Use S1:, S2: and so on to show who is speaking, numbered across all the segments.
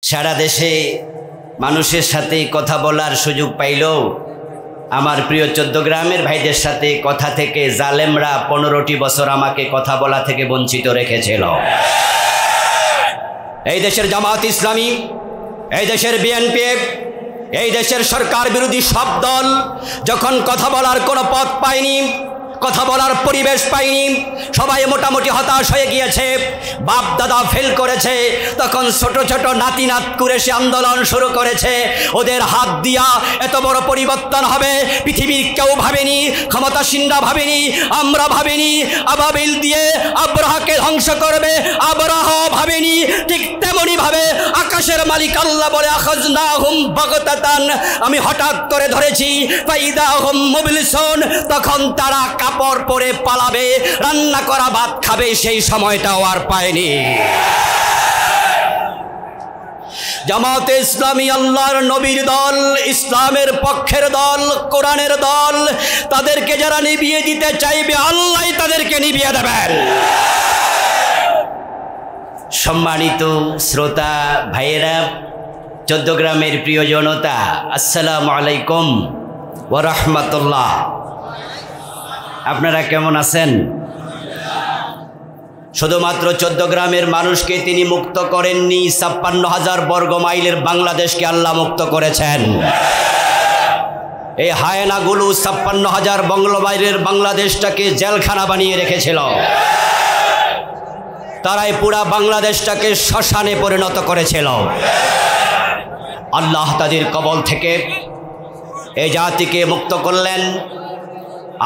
S1: সারা দেশে মানুষের সাথে কথা বলার সুযোগ পাইল। আমার প্রিয় চৌদ্দগ্রামের ভাইদের সাথে কথা থেকে জালেমরা 15টি বছর আমাকে কথা বলা থেকে বঞ্চিত রেখেছিল। এই দেশের জামাত ইসলামী, এই দেশের বিএনপি, এই দেশের সরকার বিরোধী সব দল যখন কথা বলার কোনো পথ পায়নি, কথা বলার পরিবেশ পায়নি, সবাই মোটামুটি হতাশ হয়ে গিয়েছে, বাপ দাদা ফেল করেছে, তখন ছোট ছোট নাতি নাত করে সে আন্দোলন শুরু করেছে। ওদের হাত দিয়া এত বড় পরিবর্তন হবে পৃথিবীর কেউ ভাবেনি, ক্ষমতাসীনরা ভাবেনি, আমরা ভাবিনি। আবাবিল দিয়ে আব্রাহাকে ধ্বংস করবে আব্রাহ ভাবেনি। ঠিক তেমনি ভাবে আকাশের মালিক আল্লাহ বলে আখাযনাহুম বাগতাতান, আমি হঠাৎ করে ধরেছি, ফাইদাহুম মুবলিসুন, তখন তারা কাপড় পরে পালাবে, রান্না করা ভাত খাবে, সেই সময়টাও আর পায়নি। জামাতে ইসলামী আল্লাহর নবীর দল, ইসলামের পক্ষের দল, কোরআনের দল, তাদেরকে যারা নিভিয়ে দিতে চাইবে আল্লাহই তাদেরকে নিভিয়ে দেবেন। সম্মানিত শ্রোতা ভাইয়েরা, চৌদ্দগ্রামের প্রিয় জনতা, আসসালামু আলাইকুম ওয়া রাহমাতুল্লাহ। আপনারা কেমন আছেন? শুধুমাত্র চৌদ্দগ্রামের মানুষকে তিনি মুক্ত করেননি, 56,000 বর্গ মাইলের বাংলাদেশকে আল্লাহ মুক্ত করেছেন। এই হায়নাগুলো 56,000 বর্গ মাইলের বাংলাদেশটাকে জেলখানা বানিয়ে রেখেছিল। তারাই পুরা বাংলাদেশটাকে শ্মশানে পরিণত করেছিল। আল্লাহ তাদের কবল থেকে এই জাতিকে মুক্ত করলেন,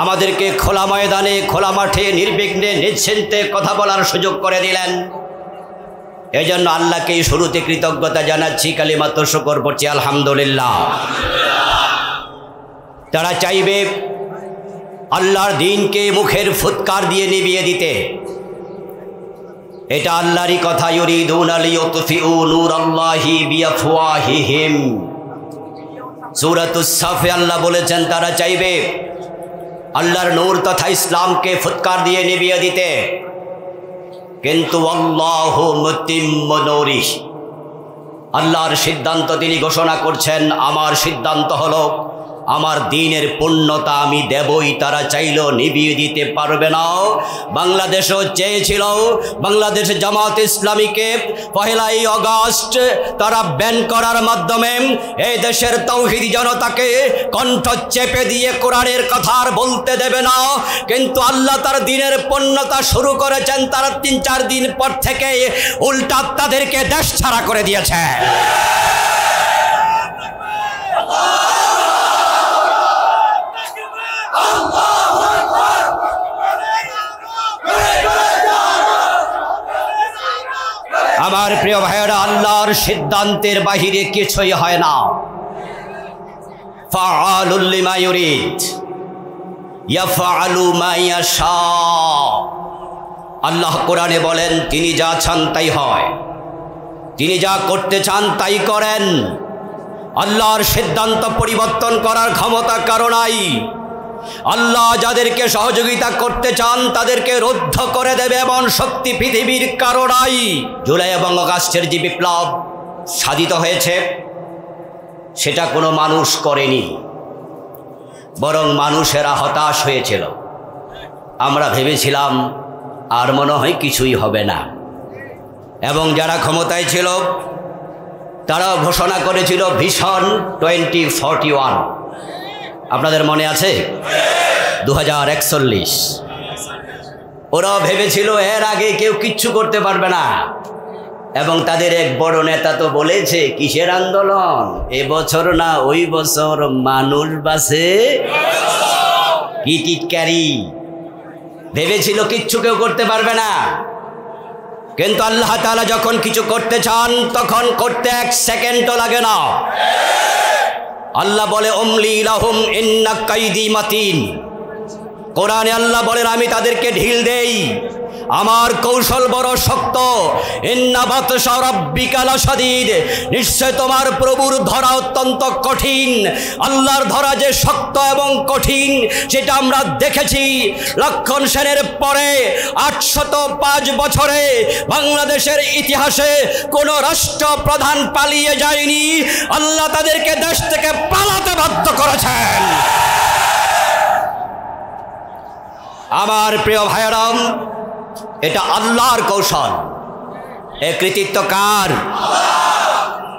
S1: আমাদেরকে খোলা ময়দানে, খোলা মাঠে নির্বিঘ্নে নিশ্চিন্তে কথা বলার সুযোগ করে দিলেন। এই জন্য আল্লাহকে শুরুতে কৃতজ্ঞতা জানাচ্ছি, কালিমাত শুকর পড়ছি আলহামদুলিল্লাহ। তারা চাইবে আল্লাহর দ্বীনকে মুখের ফুৎকার দিয়ে নিভিয়ে দিতে। এটা আল্লাহরই কথা, ইউরিদুনা লিইউতফিউ নূরাল্লাহি বিআফওয়াহিহিম। সূরাতুস সাফে আল্লাহ বলেছেন তারা চাইবে আল্লাহর নূর তথা ইসলামকে ফুৎকার দিয়ে নিভিয়ে দিতে, কিন্তু আল্লাহু মুতিম্মু নূরিহি, আল্লাহর সিদ্ধান্ত তিনি ঘোষণা করছেন, আমার সিদ্ধান্ত হলো আমার দ্বীনের পূর্ণতা আমি দেবই। তারা চাইলেও নিভিয়ে দিতে পারবে না। বাংলাদেশও চেয়েছিল বাংলাদেশ জামাত ইসলামীকে 1 আগস্ট তারা ব্যান করার মাধ্যমে এই দেশের তাওহীদি জনতাকে কণ্ঠ চেপে দিয়ে কোরআনের কথা আর বলতে দেবে না। কিন্তু আল্লাহ তার দ্বীনের পূর্ণতা শুরু করেছেন, তারা 3-4 দিন পর থেকে উল্টা তাদেরকে দেশ ছাড়া করে দিয়েছে। আমার প্রিয় ভাইয়েরা, আল্লাহর সিদ্ধান্তের বাহিরে কিছুই হয় না। ফাআলুল লিমা ইউরিদ ইয়াফআলু মা ইয়াশা। আল্লাহ কোরআনে বলেন, তিনি যা চান তাই হয়, তিনি যা করতে চান তাই করেন। আল্লাহর সিদ্ধান্ত পরিবর্তন করার ক্ষমতা কারো নাই। আল্লাহ যাদেরকে সহযোগিতা করতে চান তাদেরকে রুদ্ধ করে দেবে এমন শক্তি পৃথিবীর কারো নাই। জুলাই এবং আগস্টের যে বিপ্লব সাধিত হয়েছে সেটা কোনো মানুষ করেনি, বরং মানুষেরা হতাশ হয়েছিল। আমরা ভেবেছিলাম আর মনে হয় কিছুই হবে না, এবং যারা ক্ষমতায় ছিল তারাও ঘোষণা করেছিল ভিশন 2041। আপনাদের মনে আছে 2041? ওরাও ভেবেছিল এর আগে কেউ কিচ্ছু করতে পারবে না, এবং তাদের এক বড় নেতা তো বলেছে কিসের আন্দোলন, এবছর না ওই বছর মানুষ বাসে কি টিটকারি। ভেবেছিল কিচ্ছু কেউ করতে পারবে না, কিন্তু আল্লাহ তাআলা যখন কিছু করতে চান তখন করতে 1 সেকেন্ডও লাগে না। আল্লাহ বলে উমলি লাহুম ইন্না কাইদি মাতিন। কোরআনে আল্লাহ বলেন আমি তাদেরকে ঢিল দেই, আমার কৌশল বড় শক্ত। ইন্না বাতশা রাব্বিকা লাশাদীদ, নিশ্চয় তোমার প্রভুর ধরা অত্যন্ত কঠিন। আল্লাহর ধরা যে শক্ত এবং কঠিন সেটা আমরা দেখেছি। লক্ষণ সেনের পরে 805 বছরে বাংলাদেশের ইতিহাসে কোন রাষ্ট্রপ্রধান পালিয়ে যায়নি। আল্লাহ তাদেরকে দেশ থেকে পালাতে বাধ্য করেছেন। আমার প্রিয় ভাইয়েরাম, এটা আল্লাহর কৌশল। এ কৃতিত্ব কার?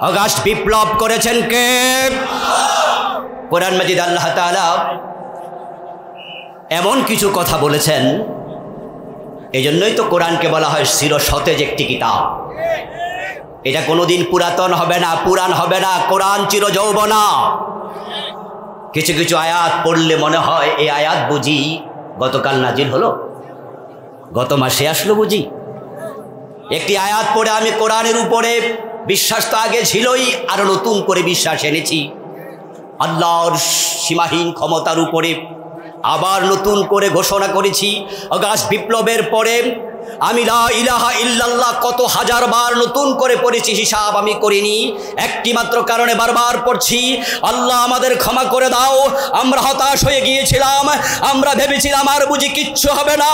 S1: আগস্ট বিপ্লব করেছেন কে? কোরআন মাজিদ আল্লাহ তাআলা এমন কিছু কথা বলেছেন, এই জন্যই তো কোরআনকে বলা হয় চির সতেজ একটি কিতাব। এটা কোনোদিন পুরাতন হবে না, পুরান হবে না। কোরআন চির যৌবনা। কিছু কিছু আয়াত পড়লে মনে হয় এই আয়াত বুঝি গতকাল নাজিল হলো, গত মাসে আসলো বুঝি। একটি আয়াত পড়ে আমি কোরআনের উপরে বিশ্বাস তো আগে ছিলই, আরো নতুন করে বিশ্বাস এনেছি। আল্লাহর সীমাহীন ক্ষমতার উপরে আবার নতুন করে ঘোষণা করেছি। আগস্ট বিপ্লবের পরে আমি লা ইলাহা ইল্লাল্লাহ কত হাজার বার নতুন করে পড়েছি, হিসাব আমি করিনি। একটি মাত্র কারণে বারবার পড়ছি, আল্লাহ আমাদের ক্ষমা করে দাও। আমরা হতাশ হয়ে গিয়েছিলাম, আমরা ভেবেছিলাম আর বুঝি কিচ্ছু হবে না।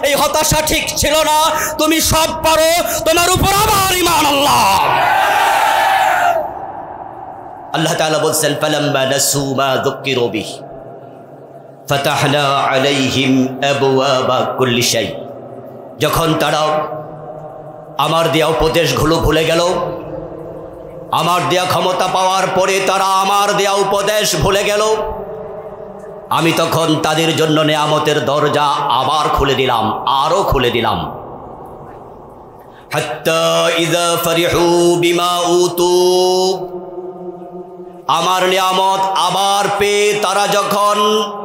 S1: এই হতাশা ঠিক ছিল না। তুমি সব পারো, তোমার উপর আবার ঈমান আল্লাহ। আল্লাহ তাআলা বলছেন, ফালাম্মা নাসু মা যুক্কিরু বিহি ফাতাহনা আলাইহিম আবওয়াবা কুল্লি শাই। যখন তারা আমার দেয়া উপদেশগুলো ভুলে গেল, আমার দেয়া ক্ষমতা পাওয়ার পরে তারা আমার দেয়া উপদেশ ভুলে গেল, আমি তখন তাদের জন্য নেয়ামতের দরজা আবার খুলে দিলাম, আরো খুলে দিলাম। হাত্তা ইযা ফারিহু বিমা উতু, আমার নিয়ামত আবার পেয়ে তারা যখন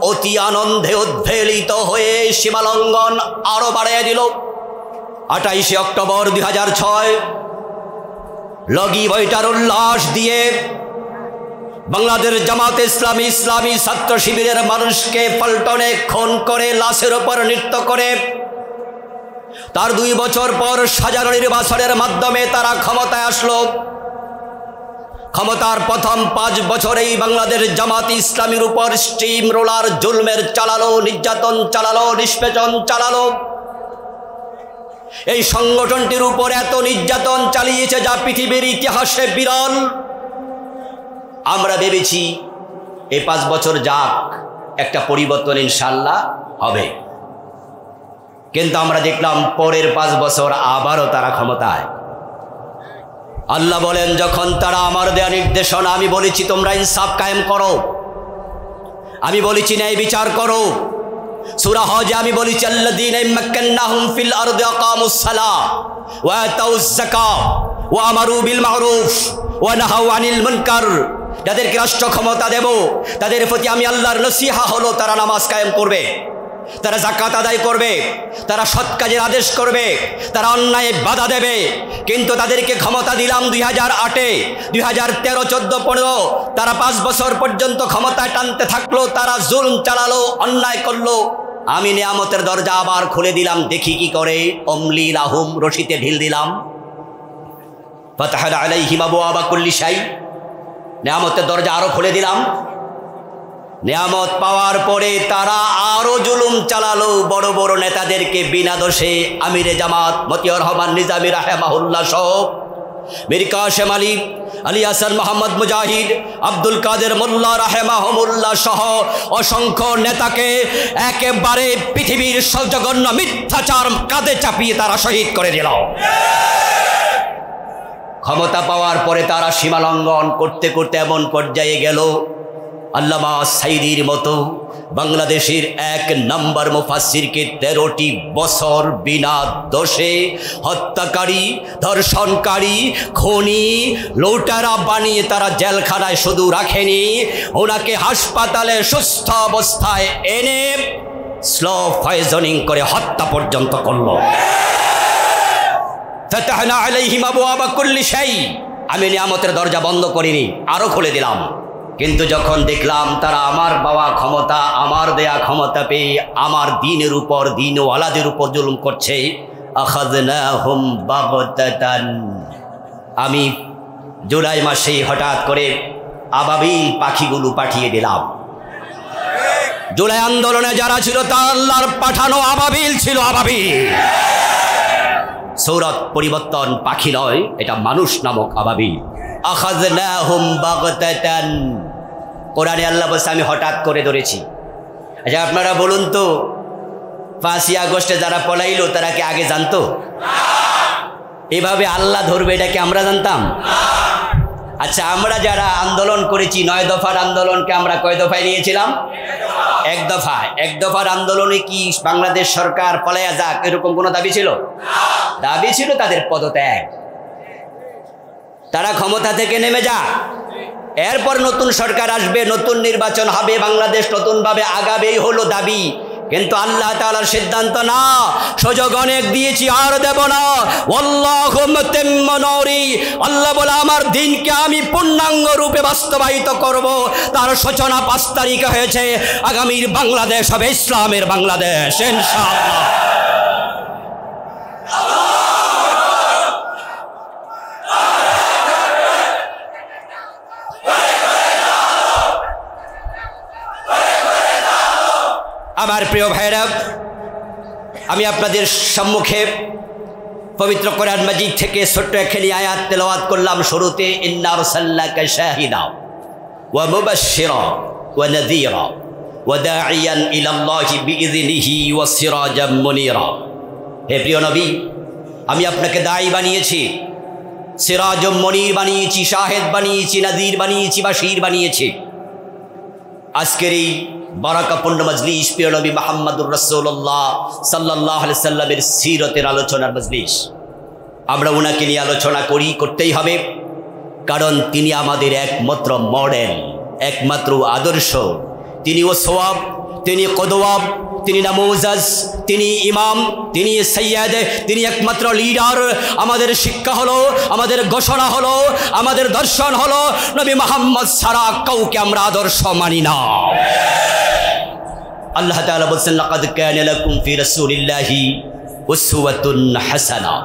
S1: অতি আনন্দে উদ্বেলিত হয়ে সীমালঙ্ঘন আরো বাড়িয়ে দিল। 28 অক্টোবর 2006 লগি বইটার উল্লাস দিয়ে বাংলাদেশ জামাতে ইসলামী ইসলামী ছাত্র শিবিরের মানুষকে পল্টনে খুন করে লাশের উপর নৃত্য করে তার 2 বছর পর সাজানো নির্বাচনের মাধ্যমে তারা ক্ষমতায় আসলো। ক্ষমতার প্রথম 5 বছরেই বাংলাদেশ জামাত ইসলামীর উপর স্টিম রোলার জুলমের চালালো, নির্যাতন চালালো, নিষ্পেষণ চালালো। এই সংগঠনটির উপর এত নির্যাতন চালিয়েছে যা পৃথিবীর ইতিহাসে বিরল। আমরা ভেবেছি এই 5 বছর যাক, একটা পরিবর্তন ইনশাআল্লাহ হবে, কিন্তু আমরা দেখলাম পরের 5 বছর আবারও তারা ক্ষমতায়। আল্লাহ বলেন, যখন তারা আমার দেয়া নির্দেশনা, আমি বলেছি তোমরা ইনসাফ কায়েম করো, আমি বলেছি ন্যায় বিচার করো। সূরা হজে আমি বলেছি, আল্লাযীনা মাক্কান্নাহুম ফিল আরদি আকামুস সালাহ ওয়া আতাউজ যাকাত ওয়া আমারু বিল মা'রুফ ওয়া নাহাউ আনিল মুনকার। যাদেরকে রাষ্ট্র ক্ষমতা দেব তাদের প্রতি আমি আল্লাহর নসিহা হলো তারা নামাজ কায়েম করবে, তারা যাকাত আদায় করবে, তারা সৎ কাজের আদেশ করবে, তারা অন্যায় বাধা দেবে। কিন্তু তাদেরকে ক্ষমতা দিলাম 2008-এ, 2013, 14, 15 তারা 5 বছর পর্যন্ত ক্ষমতায় টানতে থাকলো, তারা জুলম চালালো, অন্যায় করলো। আমি নিয়ামতের দরজা আবার খুলে দিলাম, দেখি কি করে। অমলি লাহুম, রশিতে ঢিল দিলাম। ফাতাহনা আলাইহিম আবওয়াবা কুল্লি শাই, নিয়ামতের দরজা আরো খুলে দিলাম। নিয়ামত পাওয়ার পরে তারা আরো জুলুম চালালো, বড় বড় নেতাদেরকে বিনা দোষে আমিরে জামাত মতিউর রহমান নিজামী রাহিমাহুল্লাহ সহ মীর কাসেম আলী, আলী হাসান মোহাম্মদ মুজাহিদ, আব্দুল কাদের মোল্লা রাহিমাহুল্লাহ সহ অসংখ্য নেতাকে একেবারে পৃথিবীর জঘন্য মিথ্যাচার কাঁধে চাপিয়ে তারা শহীদ করে দিল। ক্ষমতা পাওয়ার পরে তারা সীমা লঙ্ঘন করতে করতে এমন পর্যায়ে গেল, আল্লামা সাইদির মতো বাংলাদেশের 1 নম্বর মুফাসসিরকে 13টি বছর বিনা দোষে হত্যাকারী, ধর্ষণকারী, খুনি, লুটেরা বানিয়ে তারা জেলখানায় শুধু রাখেনি, ওনাকে হাসপাতালে সুস্থ অবস্থায় এনে স্লো পয়জনিং করে হত্যা পর্যন্ত করল। ফাতাহনা আলাইহিম আবওয়াবা কুল্লি শাই, আমি নিয়ামতের দরজা বন্ধ করিনি, আরো খুলে দিলাম। কিন্তু যখন দেখলাম তারা আমার পাওয়া ক্ষমতা, আমার দেয়া ক্ষমতা পেয়ে আমার দ্বীনের উপর, দ্বীনওয়ালাদের উপর জুলুম করছে, আখাযনাহুম বাগতাতান, আমি জুলাই মাসে হঠাৎ করে আবাবিল পাখিগুলো পাঠিয়ে দিলাম। জুলাই আন্দোলনে যারা ছিল তা আল্লাহর পাঠানো আবাবিল ছিল, আবাবিল। সূরত পরিবর্তন, পাখি নয়, এটা মানুষ নামক আবাবিল। আখাযনাহুম বাগতাতান, কোরআনে আল্লাহ বলছে আমি হঠাৎ করে ধরেছি। আচ্ছা আপনারা বলুন তো, 5ই আগস্টে যারা পলাইলো তারা কি আগে জানতো? এভাবে আল্লাহ ধরবে এটা কি আমরা জানতাম? আচ্ছা আমরা যারা আন্দোলন করেছি, 9 দফার আন্দোলনকে আমরা কয় দফায় নিয়েছিলাম? 1 দফায়। 1 দফার আন্দোলনে কি বাংলাদেশ সরকার পলাইয়া যাক এরকম কোনো দাবি ছিল? দাবি ছিল তাদের পদত্যাগ, তারা ক্ষমতা থেকে নেমে যাক, এরপর নতুন সরকার আসবে, নতুন নির্বাচন হবে, বাংলাদেশ নতুনভাবে আগাবেই হলো দাবি। কিন্তু আল্লাহ তাআলার সিদ্ধান্ত না, সুযোগ অনেক দিয়েছি আর দেব না। ওয়াল্লাহু মুতিম্মু নূরি, আল্লাহ বলে আমার দ্বীনকে আমি পূর্ণাঙ্গ রূপে বাস্তবায়িত করব। তার সূচনা 5 তারিখে হয়েছে। আগামীর বাংলাদেশ হবে ইসলামের বাংলাদেশ ইনশাআল্লাহ। আমার প্রিয় ভাইরা, আমি আপনাদের সম্মুখে পবিত্র কোরআন মাজিদ থেকে ছোট্ট একখানি আয়াত তেলাওয়াত করলাম। শুরুতে ইন্না আরসালনাকা শাহিদা ওয়া মুবাশশিরা ওয়া নাযীরা ওয়া দাঈয়ান ইলাল্লাহি বিইযনিহি ওয়া সিরাজাম মুনীরা। হে প্রিয় নবী, আমি আপনাকে দায়ী বানিয়েছি, সিরাজুম মুনীর বানিয়েছি, শাহেদ বানিয়েছি, নাযীর বানিয়েছি, বাশীর বানিয়েছি। আজকের এই বারাকাপূর্ণ মজলিস প্রিয় নবী মুহাম্মদুর রাসূলুল্লাহ সাল্লাল্লাহু আলাইহি সাল্লামের সিরতের আলোচনার মজলিস। আমরা ওনাকে নিয়ে আলোচনা করতেই হবে, কারণ তিনি আমাদের একমাত্র মডেল, একমাত্র আদর্শ। তিনি ওয়াসওয়াব, তিনি কদওয়াব, তিনি নামুজাজ, তিনি ইমাম, তিনি সৈয়দ, তিনি একমাত্র লিডার। আমাদের শিক্ষা হলো, আমাদের ঘোষণা হলো, আমাদের দর্শন হলো নবী মুহাম্মদ ছাড়া কাউকে আমরা আদর্শ মানি না। আল্লাহ তাআলা বলেন লাকাদ কানা লাকুম ফি রাসূলিল্লাহি উসওয়াতুন হাসানা।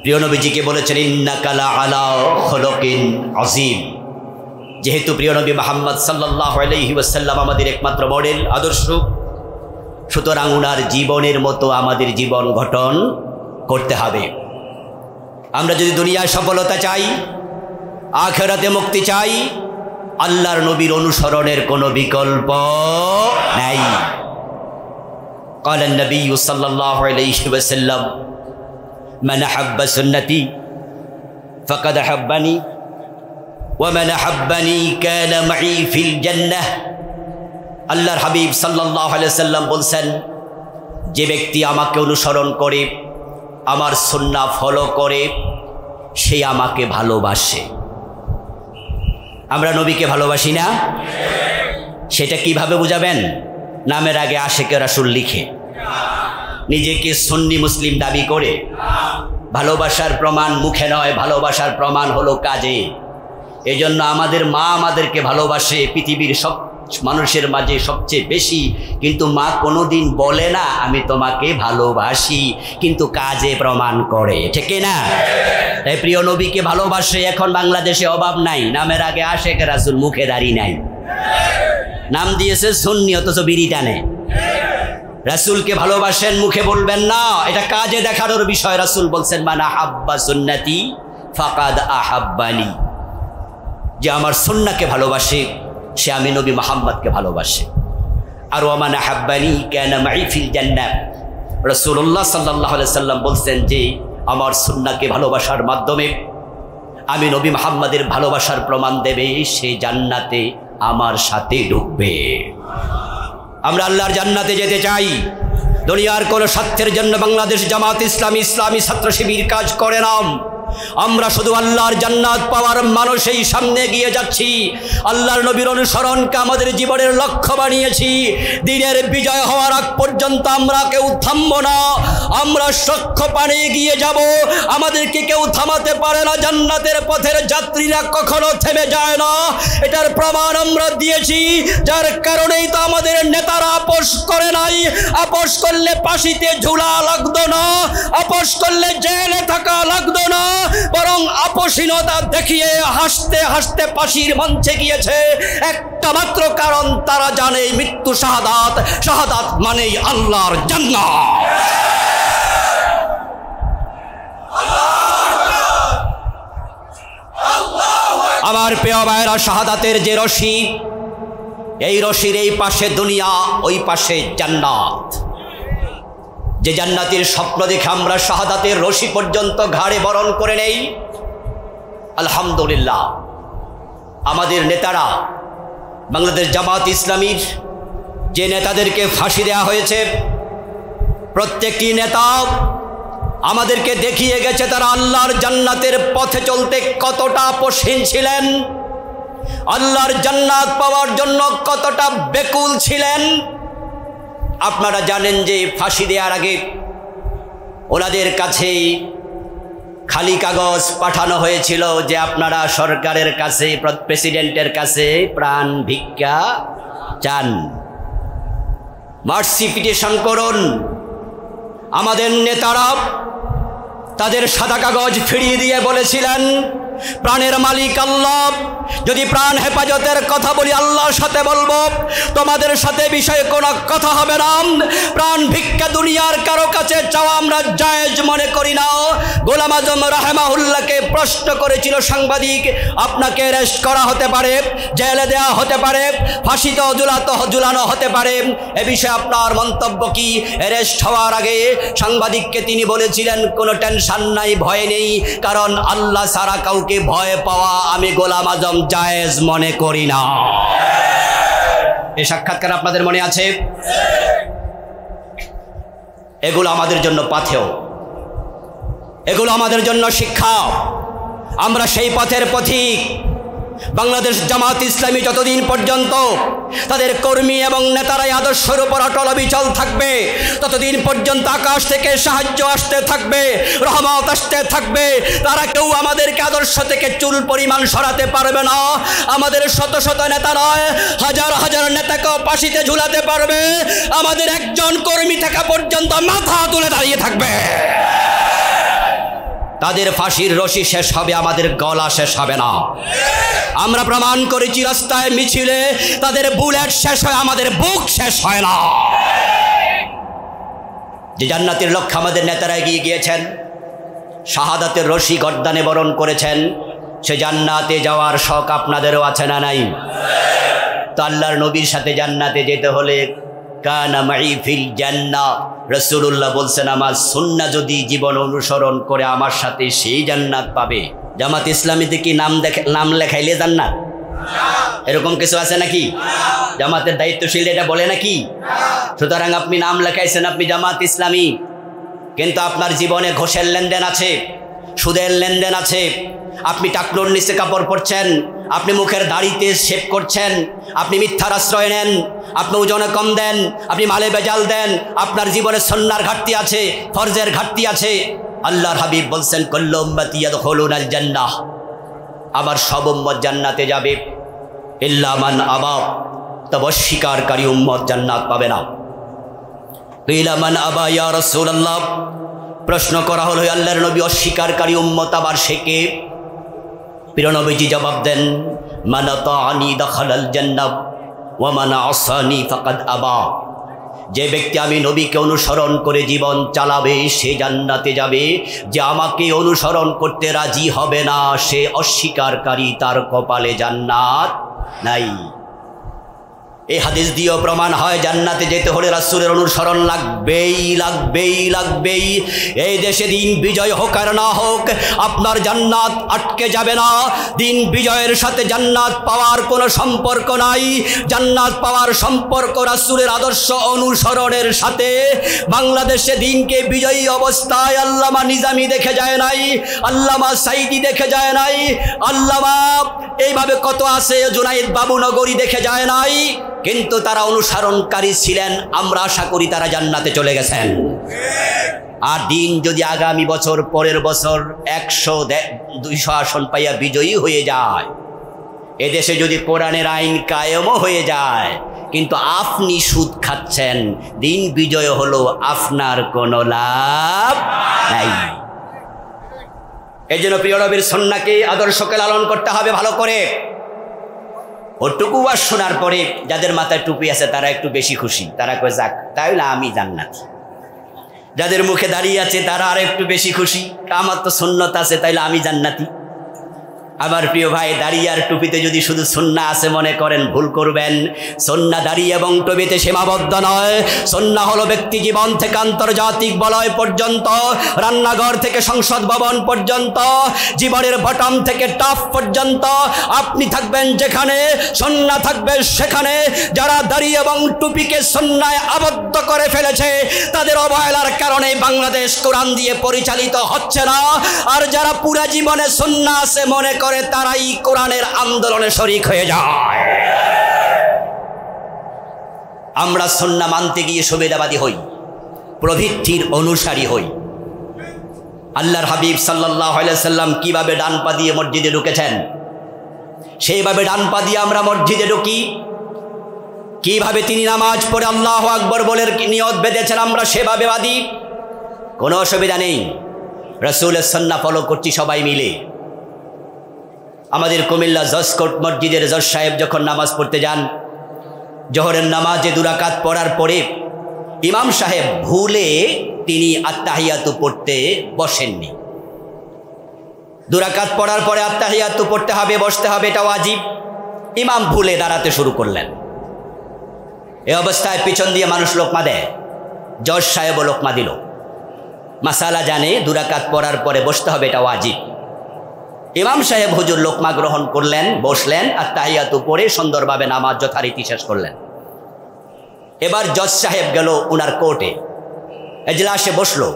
S1: প্রিয় নবীজিকে বলেছেন ইন্নাকা লাআলা খুলুকিন আযীম। যেহেতু প্রিয় নবী মুহাম্মদ সাল্লাল্লাহু আলাইহি ওয়াসাল্লাম আমাদের একমাত্র মডেল, আদর্শ, সুতরাং ওনার জীবনের মতো আমাদের জীবন গঠন করতে হবে। আমরা যদি দুনিয়ায় সফলতা চাই, আখিরাতে মুক্তি চাই, আল্লাহর নবীর অনুসরণের কোনো বিকল্প নাই। ক্বালা নবী সাল্লাল্লাহু আলাইহি ওয়াসাল্লাম মান আহাব্বা সুন্নতি ফাকাদ আহাব্বানি ওয়া মান আহাব্বানি কানা মাই ফিল জান্নাহ। আল্লাহর হাবিব সাল্লাল্লাহু আলাইহি ওয়াসাল্লাম বলছেন, যে ব্যক্তি আমাকে অনুসরণ করে, আমার সুন্নাহ ফলো করে, সে আমাকে ভালোবাসে। আমরা নবীকে ভালোবাসি না? সেটা কিভাবে বুঝাবেন? নামের আগে আশেকে রাসূল লিখে, নিজেকে সুন্নি মুসলিম দাবি করে। ভালোবাসার প্রমাণ মুখে নয়, ভালোবাসার প্রমাণ হলো কাজে। এজন্য আমাদের মা আমাদেরকে ভালোবাসে পৃথিবীর সব মানুষের মাঝে সবচেয়ে বেশি, কিন্তু মা কোনোদিন বলে না আমি তোমাকে ভালোবাসি, কিন্তু কাজে প্রমাণ করে, ঠিক না? তাই প্রিয় নবীকে ভালোবাসে এখন বাংলাদেশে অভাব নাই। নামের আগে আশেক রাসূল, মুখে দাড়ি নাই, নাম দিয়েছে সুন্নি, অথচ বিড়ি টানে। রাসূলকে ভালোবাসেন, মুখে বলবেন না, এটা কাজে দেখানোর বিষয়। রাসূল বলছেন মান আহাব্বা সুন্নতি ফাকাদ আহাব্বানি। যে আমার সুন্নাহকে ভালোবাসে সে আমি নবী মুহাম্মদকে ভালোবাসে। আর ওয়া মান আহাব্বানি কানা মাই ফিল জান্নাহ। রাসূলুল্লাহ সাল্লাল্লাহু আলাইহি সাল্লাম বলছেন যে আমার সুন্নাহকে ভালোবাসার মাধ্যমে আমি নবী মুহাম্মদের ভালোবাসার প্রমাণ দেবে, সে জান্নাতে আমার সাথে ঢুকবে। আমরা আল্লাহর জান্নাতে যেতে চাই। দুনিয়ার কোনো স্বার্থের জন্য বাংলাদেশ জামাত ইসলামী, ইসলামী ছাত্র শিবির কাজ করে না। আমরা শুধু আল্লাহর জান্নাত পাওয়ার মানুষেই সামনে এগিয়ে যাচ্ছি। আল্লাহর নবীর অনুসরণকে আমাদের জীবনের লক্ষ্য বানিয়েছি। দিনের বিজয় হওয়ার আগ পর্যন্ত আমরা কেউ থামব না, আমরা লক্ষ্য পানে এগিয়ে যাব। আমাদেরকে কেউ থামাতে পারে না। জান্নাতের পথের যাত্রীরা কখনো থেমে যায় না, এটার প্রমাণ আমরা দিয়েছি। যার কারণেই তো আমাদের নেতারা আপোষ করে নাই। আপোষ করলে ফাঁসিতে ঝুলা লাগতো না, আপোষ করলে জেলে থাকা লাগতো না, বরং আপোষহীনতা দেখিয়ে হাসতে হাসতে ফাঁসির মঞ্চে গিয়েছে। একটা মাত্র কারণ, তারা জানে মৃত্যু শাহাদাত, শাহাদাত মানেই আল্লাহর জান্নাত। আমার প্রিয় ভাইরা, শাহাদাতের যে রশি, এই রশির এই পাশে দুনিয়া, ওই পাশে জান্নাত। যে জান্নাতের স্বপ্ন দেখে আমরা শাহাদাতের রশি পর্যন্ত ঘাড়ে বরণ করে নেই, আলহামদুলিল্লাহ। আমাদের নেতারা, বাংলাদেশ জামাত ইসলামীর যে নেতাদেরকে ফাঁসি দেওয়া হয়েছে, প্রত্যেকটি নেতা আমাদেরকে দেখিয়ে গেছে তারা আল্লাহর জান্নাতের পথে চলতে কতটা আপোষহীন ছিলেন, আল্লাহর জান্নাত পাওয়ার জন্য কতটা বেকুল ছিলেন। আপনারা জানেন যে ফাঁসি দেওয়ার আগে ওনাদের কাছে খালি কাগজ পাঠানো হয়েছিল যে আপনারা সরকারের কাছে, প্রেসিডেন্টের কাছে প্রাণ ভিক্ষা চান, মার্সি পিটিশন করুন। আমাদের নেতারা তাদের সাদা কাগজ ফিরিয়ে দিয়ে বলেছিলেন, প্রাণের মালিক আল্লাহ, যদি প্রাণ হেফাজতের কথা বলি আল্লাহর সাথে বলবো, তোমাদের সাথে বিষয়ে কোনো কথা হবে না। প্রাণ ভিক্ষা দুনিয়ার কারো কাছে চাওয়া আমরা জায়েজ মনে করি না। গোলাম আজম রাহেমাহুল্লাহকে প্রশ্ন করেছিল সাংবাদিক, আপনাকে অ্যারেস্ট করা হতে পারে, জেলে দেওয়া হতে পারে, ফাঁসিতে ঝুলানো হতে পারে, এ বিষয়ে আপনার মন্তব্য কি? অ্যারেস্ট হওয়ার আগে সাংবাদিককে তিনি বলেছিলেন, কোনো টেনশন নাই, ভয় নেই, কারণ আল্লাহ ছাড়া কাউকে ভয় পাওয়া আমি গোলাম আজম জায়েজ মনে করি না। এই সাক্ষাৎকার আপনাদের মনে আছে? এগুলো আমাদের জন্য পাথেয়, এগুলো আমাদের জন্য শিক্ষা। আমরা সেই পথের পথিক। বাংলাদেশ জামাত ইসলামী যতদিন পর্যন্ত তাদের কর্মী এবং নেতারাই আদর্শের উপর অটল অবিচল থাকবে, ততদিন পর্যন্ত আকাশ থেকে সাহায্য আসতে থাকবে, রহমত আসতে থাকবে। তারা কেউ আমাদেরকে আদর্শ থেকে চুল পরিমাণ সরাতে পারবে না। আমাদের শত শত নেতা নয়, হাজার হাজার নেতাকেও ফাঁসিতে ঝুলাতে পারবে, আমাদের একজন কর্মী থাকা পর্যন্ত মাথা তুলে দাঁড়িয়ে থাকবে। তাদের ফাঁসির রশি শেষ হবে, আমাদের গলা শেষ হবে না। আমরা প্রমাণ করেছি, রাস্তায় মিছিলে তাদের বুলেট শেষ হয়, আমাদের বুক শেষ হয় না। যে জান্নাতের লক্ষ্যে আমাদের নেতারা এগিয়ে গিয়েছেন, শাহাদাতের রশি গর্দানে বরণ করেছেন, সে জান্নাতে যাওয়ার শখ আপনাদেরও আছে না নাই? তো আল্লাহর নবীর সাথে জান্নাতে যেতে হলে কানা মাই ফিল জান্নাহ, রাসূলুল্লাহ বলছেন, আমার সুন্নাহ যদি জীবন অনুসরণ করে আমার সাথে সেই জান্নাত পাবে। জামাত ইসলামীতে কি নাম লেখাইলে জান্নাত? এরকম কিছু আছে নাকি? জামাতের দায়িত্বশীল এটা বলে নাকি? সুতরাং আপনি নাম লেখাইছেন, আপনি জামাত ইসলামী, কিন্তু আপনার জীবনে ঘোষের লেনদেন আছে, সুদের লেনদেন আছে, আপনি টাকলোর নিচে কাপড় পরছেন, আপনি মুখের দাড়িতে শেভ করছেন, আপনি মিথ্যার আশ্রয় নেন, আপনি ওজনে কম দেন, আপনি মালে বেজাল দেন, আপনার জীবনে সুন্নাহর ঘাটতি আছে, ফরজের ঘাটতি আছে। আল্লাহর হাবিব বলছেন, কুল্লু উম্মতি ইয়াদখুলুনাল জান্নাহ, আমার সব উম্মত জান্নাতে যাবে, ইল্লা মান আবা, তবে অস্বীকারী উম্মত জান্নাত পাবে না। কিলা মান আবা ইয়া রাসূলুল্লাহ, প্রশ্ন করা হলো, আল্লাহর নবী অস্বীকারী উম্মত আবার সে কে? প্রিয় নবীজি জবাব দেন, মান আতাআনি দাখালাল জান্নাহ ওয়া মান আসানি ফাকাদ আবা, যে ব্যক্তি আমি নবীকে অনুসরণ করে জীবন চালাবে সে জান্নাতে যাবে, যে আমাকে অনুসরণ করতে রাজি হবে না সে অস্বীকারী, তার কপালে জান্নাত নাই। এই হাদিস দিয়েও প্রমাণ হয় জান্নাতে যেতে হলে রাসূলের অনুসরণ লাগবেই। এই দেশে দিন বিজয় হোক আর না হোক, আপনার জান্নাত আটকে যাবে না। দিন বিজয়ের সাথে জান্নাত পাওয়ার কোনো সম্পর্ক নাই। জান্নাত পাওয়ার সম্পর্ক রাসূলের আদর্শ অনুসরণের সাথে। বাংলাদেশে দিনকে বিজয়ী অবস্থায় আল্লামা নিজামী দেখে যায় নাই, আল্লামা সাইদি দেখে যায় নাই, আল্লামা এইভাবে কত আছে, জুনাইদ বাবুনগরী দেখে যায় নাই, কিন্তু তারা অনুসরণকারী ছিলেন। আমরা আশা করি তারা জান্নাতে চলে গেছেন। আর দিন যদি আগামী বছর, পরের বছর 100-200 আসন পাইয়া বিজয়ী হয়ে যায়, এদেশে যদি কোরআনের আইন কায়েমও হয়ে যায়, কিন্তু আপনি সুদ খাচ্ছেন, দিন বিজয় হলো আপনার কোনো লাভ নাই। এই জন্য প্রিয় নবীর সুন্নাহকে, আদর্শকে লালন করতে হবে ভালো করে। ওটুকু আর শোনার পরে যাদের মাথায় টুপি আছে তারা একটু বেশি খুশি, তারা কয় যাক তাহলে আমি জান্নাতি। যাদের মুখে দাঁড়িয়ে আছে তারা আর একটু বেশি খুশি, আমার তো সুন্নত আছে তাইলে আমি জান্নাতি। আমার প্রিয় ভাই, দাঁড়িয়ে আর টুপিতে যদি শুধু সুন্নাহ আছে মনে করেন, ভুল করবেন। সুন্নাহ দাঁড়িয়ে এবং টুপিতে সীমাবদ্ধ নয়। সুন্নাহ হলো ব্যক্তি জীবন থেকে আন্তর্জাতিক বলয় পর্যন্ত, রান্নাঘর থেকে সংসদ ভবন পর্যন্ত, জীবনের বটম থেকে টপ পর্যন্ত। আপনি থাকবেন যেখানে, সুন্নাহ থাকবে সেখানে। যারা দাঁড়িয়ে এবং টুপিকে সুন্নায় আবদ্ধ করে ফেলেছে, তাদের অবহেলার কারণে বাংলাদেশ কোরআন দিয়ে পরিচালিত হচ্ছে না। আর যারা পুরা জীবনে সুন্নাহ আছে মনে করে, তারাই কোরআনের আন্দোলনে শরীক হয়ে যায়। আমরা সুন্নাহ মানতে গিয়ে সুবিধাবাদী হই, প্রবৃত্তির অনুসারী হই। আল্লাহর হাবিব সাল্লাল্লাহু আলাইহি সাল্লাম কিভাবে ডান পা দিয়ে মসজিদে ঢুকেছেন, সেইভাবে ডান পা দিয়ে আমরা মসজিদে ঢুকি। কিভাবে তিনি নামাজ পড়ে আল্লাহু আকবার বলে নিয়ত বেঁধেছেন, আমরা সেভাবে বাদী। কোনো অসুবিধা নেই, রাসূলের সুন্নাহ ফলো করছি সবাই মিলে। আমাদের কুমিল্লা জজকোট মসজিদের জজ সাহেব যখন নামাজ পড়তে যান, জোহরের নামাজে 2 রাকাত পড়ার পরে ইমাম সাহেব ভুলে তিনি আত্তাহিয়াতু পড়তে বসেননি। 2 রাকাত পড়ার পরে আত্তাহিয়াতু পড়তে হবে, বসতে হবে, এটা ওয়াজিব। ইমাম ভুলে দাঁড়াতে শুরু করলেন। এই অবস্থায় পিছন দিয়ে মানুষ লোকমা দেয়, জজ সাহেবও লোকমা দিল। মাসালা জানে 2 রাকাত পড়ার পরে বসতে হবে, এটা ওয়াজিব। ইমাম সাহেব হুজুর লোকমা গ্রহণ করলেন, বসলেন, আর তাহিয়াতু পড়ে সুন্দরভাবে নামাজ যথারীতি শেষ করলেন। এবার জজ সাহেব গেল উনার কোর্টে, এজলাসে বসলো,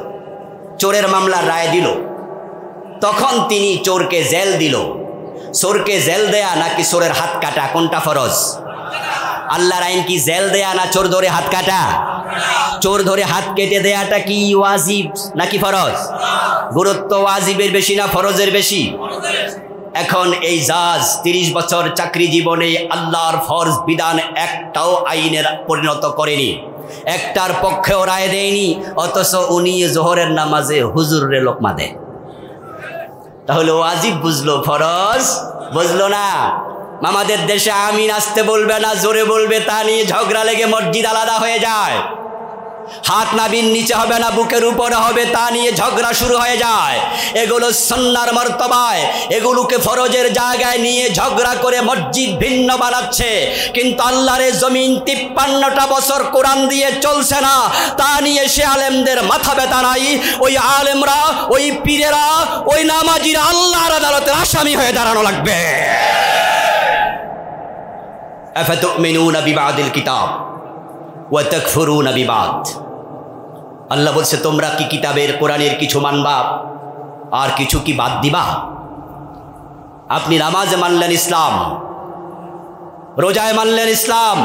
S1: চোরের মামলার রায় দিল। তখন তিনি চোরকে জেল দিল। চোরকে জেল দেয়া নাকি চোরের হাত কাটা, কোনটা ফরজ? আল্লাহর আইন কি জেল দেয়া না চোর ধরে হাত কাটা? চোর ধরে হাত কেটে দেয়াটা কি ওয়াজিব নাকি ফরজ? গুরুত্ব ওয়াজিবের বেশি না ফরজের বেশি? এখন এই জাজ 30 বছর চাকরি জীবনে আল্লাহর ফরজ বিধান একটাও আইনের পরিণত করেনি, একটার পক্ষেও রায় দেয়নি, অথচ উনি জোহরের নামাজে হুজুরে লোকমা দেয়। তাহলে ওয়াজিব বুঝলো, ফরজ বুঝলো না। আমাদের দেশে আমিন আসতে বলবে না, জোরে বলবে, তা নিয়ে ঝগড়া লেগে মসজিদ আলাদা হয়ে যায়। হাত নাভির নিচে হবে না, বুকের উপরে হবে, তা নিয়ে ঝগড়া শুরু হয়ে যায়। এগুলো সুন্নাহর মর্তবায়, এগুলোকে ফরজের জায়গায় নিয়ে ঝগড়া করে মসজিদ ভিন্ন বানাচ্ছে। কিন্তু আল্লাহর জমিন 53টা বছর কোরআন দিয়ে চলছে না, তা নিয়ে সে আলেমদের মাথা ব্যথা নাই। ওই আলেমরা, ওই পীরেরা, ওই নামাজিরা আল্লাহর আদালতের আসামি হয়ে দাঁড়ানো লাগবে। আফাতুমিনুনা বিবাদিল কিতাব ওয়া তাকফুরুনা বিবাদ। আল্লাহ বলছে, তোমরা কি কিতাবের কোরআনের কিছু মানবা আর কিছু কি বাদ দিবা? আপনি নামাজে মানলেন ইসলাম, রোজায় মানলেন ইসলাম,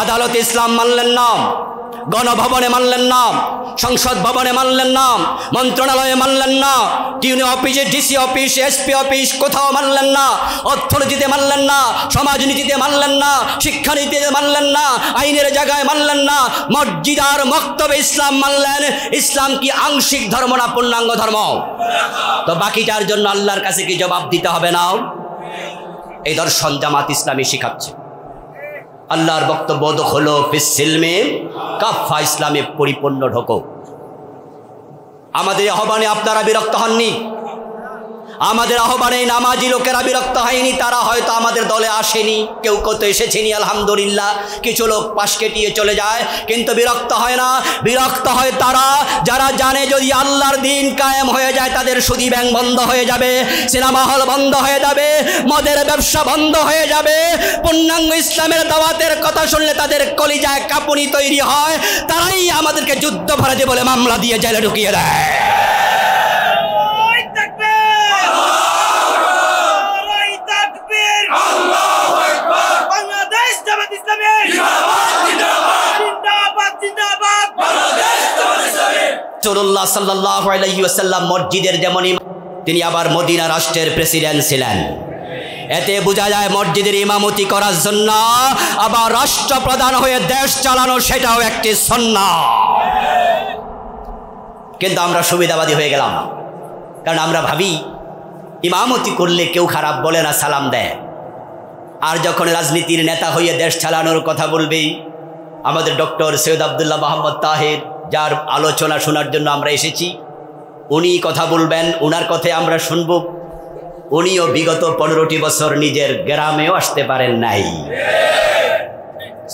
S1: আদালতে ইসলাম মানলেন না, গণভবনে মানলেন না, সংসদ ভবনে মানলেন না, মন্ত্রণালয়ে মানলেন না, টিউনি অফিসে, ডিসি অফিস, এসপি অফিস, কোথাও মানলেন না, অর্থনীতিতে মানলেন না, সমাজনীতিতে মানলেন না, শিক্ষানীতিতে মানলেন না, আইনের জায়গায় মানলেন না, মসজিদ আর মক্তবে ইসলাম মানলেন। ইসলাম কি আংশিক ধর্ম না পূর্ণাঙ্গ ধর্ম? তো বাকিটার জন্য আল্লাহর কাছে কি জবাব দিতে হবে না? এই দর্শন জামাত ইসলামী শিখাচ্ছে। আল্লাহর বক্তব্য হলো ফিসসিলমে কাফা, ইসলামে পরিপূর্ণ ঢোকো। আমাদের আহ্বানে আপনারা বিরক্ত হননি, আমাদের আহ্বানে নামাজি লোকেরা বিরক্ত হয়নি, তারা হয়তো আমাদের দলে আসেনি, কেউ কত এসেছেনি আলহামদুলিল্লাহ, কিছু লোক পাশ কেটিয়ে চলে যায়, কিন্তু বিরক্ত হয় না। বিরক্ত হয় তারা যারা জানে যদি আল্লাহর দিন কায়েম হয়ে যায় তাদের সুদী ব্যাংক বন্ধ হয়ে যাবে, সিনেমা হল বন্ধ হয়ে যাবে, মদের ব্যবসা বন্ধ হয়ে যাবে। পূর্ণাঙ্গ ইসলামের দাওয়াতের কথা শুনলে তাদের কলিজায় কাঁপুনি তৈরি হয়, তারাই আমাদেরকে যুদ্ধপরাধী বলে মামলা দিয়ে জেলে ঢুকিয়ে দেয়। রাসূলুল্লাহ সাল্লাল্লাহু আলাইহি ওয়াসাল্লাম মসজিদের যেমন তিনি আবার মদিনা রাষ্ট্রের প্রেসিডেন্ট ছিলেন। এতে বোঝা যায় মসজিদের ইমামতি করার জন্য আবার রাষ্ট্রপ্রধান হয়ে দেশ চালানো সেটাও একটি সুন্নাহ। কিন্তু আমরা সুবিধাবাদী হয়ে গেলাম, কারণ আমরা ভাবি ইমামতি করলে কেউ খারাপ বলে না, সালাম দেয়। আর যখন রাজনীতির নেতা হয়ে দেশ চালানোর কথা বলবে, আমাদের ডক্টর সৈয়দ আব্দুল্লাহ মোহাম্মদ তাহের, যার আলোচনা শোনার জন্য আমরা এসেছি, উনি কথা বলবেন, ওনার কথায় আমরা শুনব। উনিও বিগত 15টি বছর নিজের গ্রামেও আসতে পারেন নাই।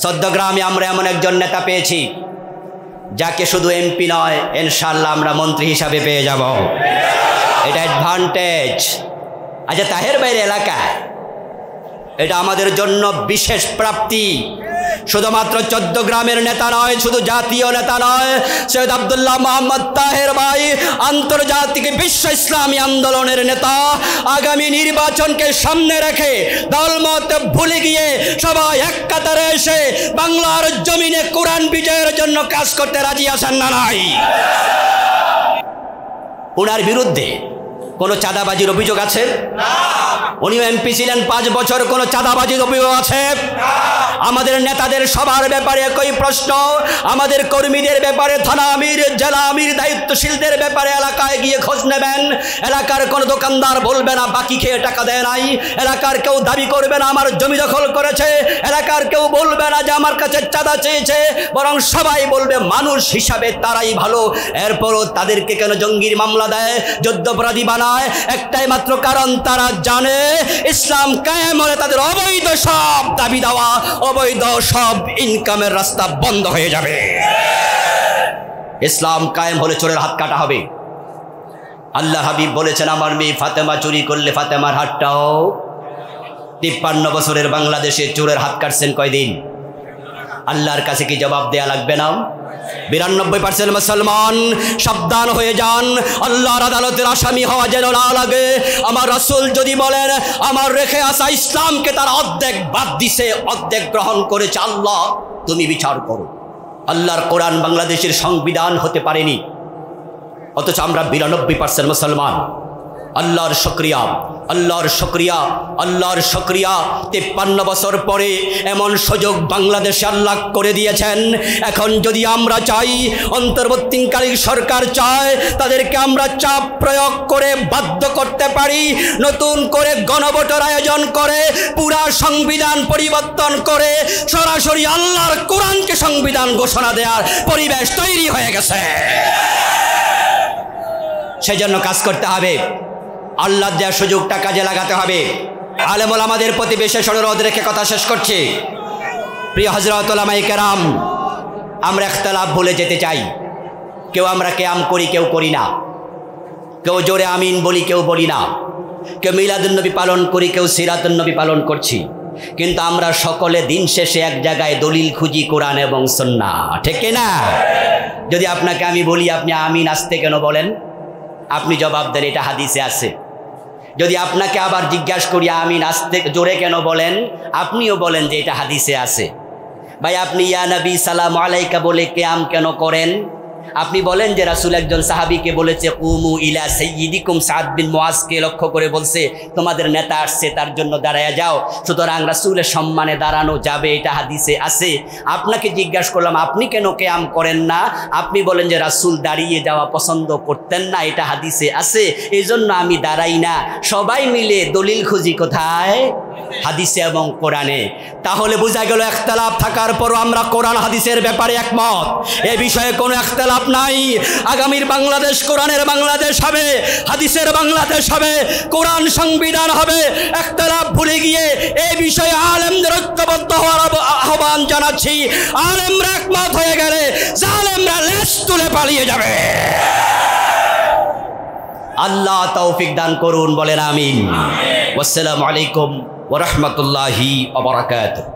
S1: চট্টগ্রামে আমরা এমন একজন নেতা পেয়েছি যাকে শুধু এমপি নয়, ইনশাআল্লাহ আমরা মন্ত্রী হিসাবে পেয়ে যাব, এটা অ্যাডভান্টেজ। আচ্ছা, তাহের বাইরে এলাকায় এটা আমাদের জন্য বিশেষ প্রাপ্তি। শুধুমাত্র চট্টগ্রামের নেতা নয়, শুধু জাতীয় নেতা নয়, সৈয়দ আব্দুল্লাহ মোহাম্মদ তাহের ভাই আন্তর্জাতিক বিশ্ব ইসলামী আন্দোলনের নেতা। আগামী নির্বাচনকে সামনে রেখে দলমত ভুলে গিয়ে সবাই এক কাতারে এসে বাংলার জমিনে কোরআন বিজয়ের জন্য কাজ করতে রাজি আছেন না নাই? ওনার বিরুদ্ধে কোনো চাঁদাবাজির অভিযোগ আছে? উনিও এমপি ছিলেন 5 বছর, কোনো চাঁদাবাজির অভিযোগ আছে? আমাদের নেতাদের সবার ব্যাপারে একই প্রশ্ন, আমাদের কর্মীদের ব্যাপারে থানা আমির, জেলা আমির, দায়িত্বশীলদের ব্যাপারে এলাকায় গিয়ে খোঁজ নেবেন। এলাকার কোনো দোকানদার বলবে না বাকি খেয়ে টাকা দেয় নাই, এলাকার কেউ দাবি করবে না আমার জমি দখল করেছে, এলাকার কেউ বলবে না যে আমার কাছে চাঁদা চেয়েছে, বরং সবাই বলবে মানুষ হিসাবে তারাই ভালো। এরপরও তাদেরকে কেন জঙ্গির মামলা দেয়, যুদ্ধাপরাধী বানায়? একটাই মাত্র কারণ, তারা জানে ইসলাম কায়েম হলে তাদের অবৈধ সব দাবি দেওয়া, অবৈধ সব ইনকামের রাস্তা বন্ধ হয়ে যাবে। ইসলাম কায়েম হলে চোরের হাত কাটা হবে। আল্লাহ হাবিব বলেছেন, আমার মেয়ে ফাতেমা চুরি করলে ফাতেমার হাতটাও। 53 বছরের বাংলাদেশে চোরের হাত কাটছেন কয়দিন? আল্লাহর কাছে কি জবাব দেয়া লাগবে না? 92% মুসলমান সাবধান হয়ে যান, আল্লাহর আদালতের আসামি হওয়া যেন না লাগে। আমার রাসূল যদি বলেন আমার রেখে আসা ইসলামকে তারা অর্ধেক বাদ দিছে, অর্ধেক গ্রহণ করেছে, আল্লাহ তুমি বিচার করো। আল্লাহর কোরআন বাংলাদেশের সংবিধান হতে পারেনি, অথচ আমরা 92% মুসলমান। আল্লাহর শুকরিয়া, আল্লাহর শুকরিয়া, আল্লাহর শুকরিয়া। 53 বছর পরে এমন সুযোগ বাংলাদেশে আল্লাহ করে দিয়েছেন। এখন যদি আমরা চাই, অন্তর্বর্তীকালীন সরকার চায়, তাদেরকে আমরা চাপ প্রয়োগ করে বাধ্য করতে পারি, নতুন করে গণভোটের আয়োজন করে পুরা সংবিধান পরিবর্তন করে সরাসরি আল্লাহর কোরআনকে সংবিধান ঘোষণা দেওয়ার পরিবেশ তৈরি হয়ে গেছে। সেজন্য কাজ করতে হবে, আল্লাহ দেওয়ার সুযোগটা কাজে লাগাতে হবে। আলেম ওলামাদের প্রতি বিশেষ অনুরোধ রেখে কথা শেষ করছি। প্রিয় হযরত উলামায়ে কেরাম, আমরা ইখতিলাফ ভুলে যেতে চাই। কেউ আমরা কিয়াম করি, কেউ করি না, কেউ জোরে আমিন বলি, কেউ বলি না, কেউ মিলাদুন নবী পালন করি, কেউ সিরাতুন নবী পালন করছি, কিন্তু আমরা সকলে দিন শেষে এক জায়গায় দলিল খুঁজি, কোরআন এবং সুন্নাহ, ঠিক না? যদি আপনাকে আমি বলি আপনি আমিন আসতে কেন বলেন, আপনি জবাব দেন এটা হাদিসে আছে। যদি আপনাকে আবার জিজ্ঞাসা করি আমিন আসতে জোরে কেন বলেন, আপনিও বলেন যে এটা হাদিসে আছে। ভাই আপনি ইয়া নবী সালাম আলাইকা বলে কিয়াম কেন করেন? আপনি বলেন যে রাসূল একজন সাহাবীকে বলেছে কুমু ইলা সাইয়্যিদিকুম সাদ বিন মুআজকে লক্ষ্য করে বলছে তোমাদের নেতা আসছে তার জন্য দাঁড়ায়া যাও, সুতরাং রাসূলের সম্মানে দাঁড়ানো যাবে, এটা হাদিসে আছে। আপনাকে জিজ্ঞাসা করলাম আপনি কেন কিয়াম করেন না, আপনি বলেন যে রাসূল দাঁড়িয়ে যাওয়া পছন্দ করতেন না, এটা হাদিসে আছে, এই জন্য আমি দাঁড়াই না। সবাই মিলে দলিল খুঁজি কোথায়? হাদিসে এবং কোরআনে। তাহলে বোঝা গেল ইখতিলাফ থাকার পরও আমরা কোরআন হাদিসের ব্যাপারে একমত, এ বিষয়ে কোনো ইখতিলাফ নাই। আগামীর বাংলাদেশ কোরআনের বাংলাদেশ হবে, হাদিসের বাংলাদেশ হবে, কোরআন সংবিধান হবে। ইখতিলাফ ভুলে গিয়ে এই বিষয়ে আলেমদের ঐক্যবদ্ধ হওয়ার আহ্বান জানাচ্ছি। আলেমরা একমত হয়ে গেলে জালেমরা লেজ তুলে পালিয়ে যাবে। আল্লাহ তৌফিক দান করুন, বলেন আমিন। আসসালামু আলাইকুম ওয়া রাহমাতুল্লাহি ওয়া বারাকাতুহু।